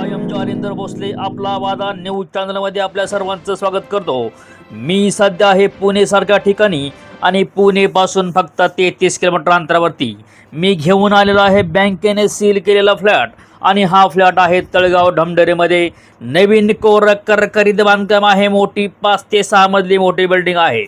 I am Jalinder Bhosale आपला वादा news चॅनलमध्ये आपल्या सर्वांचं स्वागत करतो। मी सध्या आहे पुणे सारख्या ठिकाणी आणि पुणेपासून फक्त 33 किलोमीटर अंतरावरती मी घेऊन आलेलो आहे बँकेने सील केलेला फ्लॅट। आणि हा फ्लॅट आहे तळगाव ढमढेरेमध्ये नवीन करकरीत बांधकाम आहे। मोठी 5 ते 6 मजली मोठी बिल्डिंग आहे।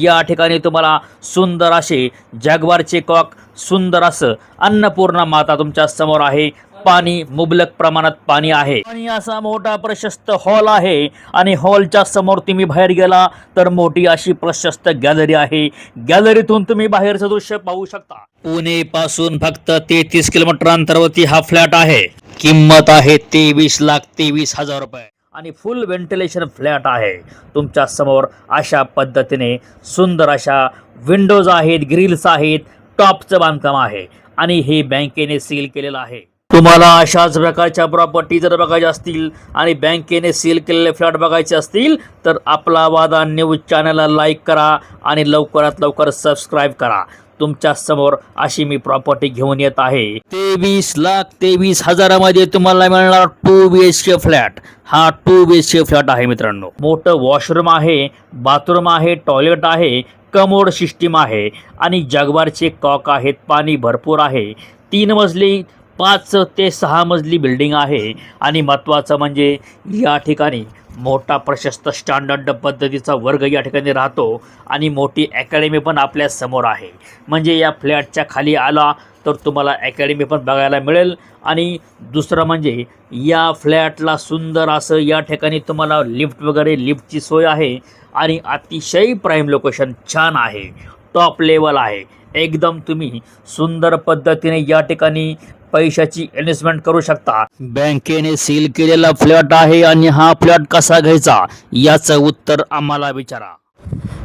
या ठिकाणी तुम्हाला सुंदर असे जॅग्वारचे कॉक, सुंदर असं अन्नपूर्णा माता तुमच्या समोर आहे। पाणी मुबलक प्रमाणात पाणी आहे आणि असा मोठा प्रशस्त हॉल आहे आणि हॉलच्या समोर तुम्ही बाहेर गेला तर मोठी अशी प्रशस्त गॅलरी आहे। गॅलरीतून तुम्ही बाहेरचं दृश्य पाहू शकता। पुणे पासून फक्त 33 किलोमीटर अंतरावरती हा फ्लॅट आहे। किंमत आहे 23,23,000 रुपये आणि फुल व्हेंटिलेशन फ्लॅट आहे। तुमच्या समोर अशा पद्धतीने सुंदर अशा विंडोज आहेत, ग्रिल्स आहेत, टॉपचं बांधकाम आहे आणि हे बँकेने सील केलेलं आहे। तुम्हाला अशाच प्रकारच्या प्रॉपर्टी जर बघायच्या असतील आणि बँकेने सील केलेले फ्लॅट बघायचे असतील तर आपला वादा न्यूज चॅनलला लाईक करा आणि लवकरात लवकर सबस्क्राईब करा। तुमच्या समोर अशी मी प्रॉपर्टी घेऊन येत आहे। 23,23,000 तुम्हाला मिळणार 2 BHK फ्लॅट। हा 2 BHK फ्लॅट आहे मित्रांनो। मोठं वॉशरूम आहे, बाथरूम आहे, टॉयलेट आहे, कमोड सिस्टीम आहे आणि जॅग्वारचे कॉक आहेत। पाणी भरपूर आहे। 3 मजली 5 ते 6 मजली बिल्डिंग आहे आणि महत्त्वाचं म्हणजे या ठिकाणी मोठा प्रशस्त स्टँडर्ड पद्धतीचा वर्ग या ठिकाणी राहतो आणि मोठी अकॅडमी पण आपल्या समोर आहे। म्हणजे या फ्लॅटच्या खाली आला तर तुम्हाला अकॅडमी पण बघायला मिळेल। आणि दुसरं म्हणजे या फ्लॅटला सुंदर असं या ठिकाणी तुम्हाला लिफ्ट वगैरे लिफ्टची सोय आहे आणि अतिशय प्राईम लोकेशन छान आहे, टॉप लेवल आहे एकदम। तुम्ही सुंदर पद्धतीने या ठिकाणी पैशाची इन्व्हेस्टमेंट करू शकता। बँकेने सील केलेला फ्लॅट आहे आणि हा फ्लॅट कसा घ्यायचा याचं उत्तर आम्हाला विचारा।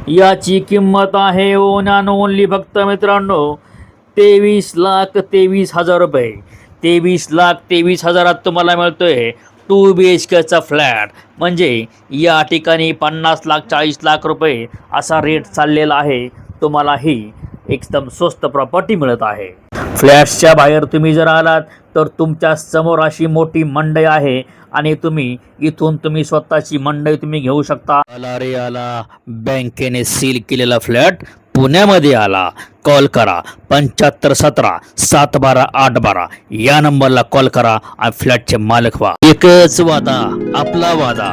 याची किंमत आहे ओन अँड ओनली फक्त मित्रांनो 23,23,000 रुपये। 23,23,000 तुम्हाला मिळतोय 2 BHKचा फ्लॅट। म्हणजे या ठिकाणी 50 लाख 40 लाख रुपये असा रेट चाललेला आहे। तुम्हाला ही एकदम स्वस्त प्रॉपर्टी मिळत आहे। फ्लॅट्सच्या बाहेर तुम्ही जर आलात तर तुमच्या समोर अशी मोठी मंडई आहे आणि इथून तुम्ही स्वतःची मंडई तुम्ही घेऊ शकता। आला रे आला, बँकेने सील केलेला फ्लॅट पुण्यामध्ये आला। कॉल करा 7517 712 812 या नंबरला कॉल करा आणि फ्लॅटचे मालक व्हा। एकच वादा, आपला वादा।